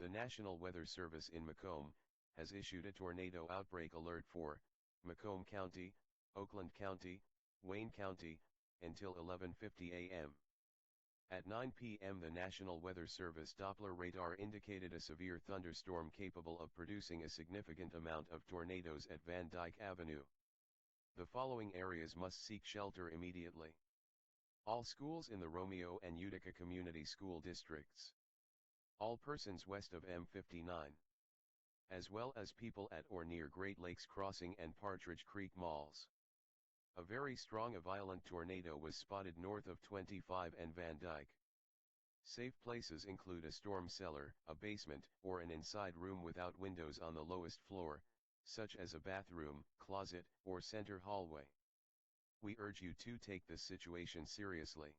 The National Weather Service in Macomb has issued a tornado outbreak alert for Macomb County, Oakland County, Wayne County, until 11:50 a.m. At 9 p.m. the National Weather Service Doppler radar indicated a severe thunderstorm capable of producing a significant amount of tornadoes at Van Dyke Avenue. The following areas must seek shelter immediately. All schools in the Romeo and Utica Community School Districts. All persons west of M59. As well as people at or near Great Lakes Crossing and Partridge Creek Malls. A very strong violent tornado was spotted north of 25 and Van Dyke. Safe places include a storm cellar, a basement, or an inside room without windows on the lowest floor, such as a bathroom, closet, or center hallway. We urge you to take this situation seriously.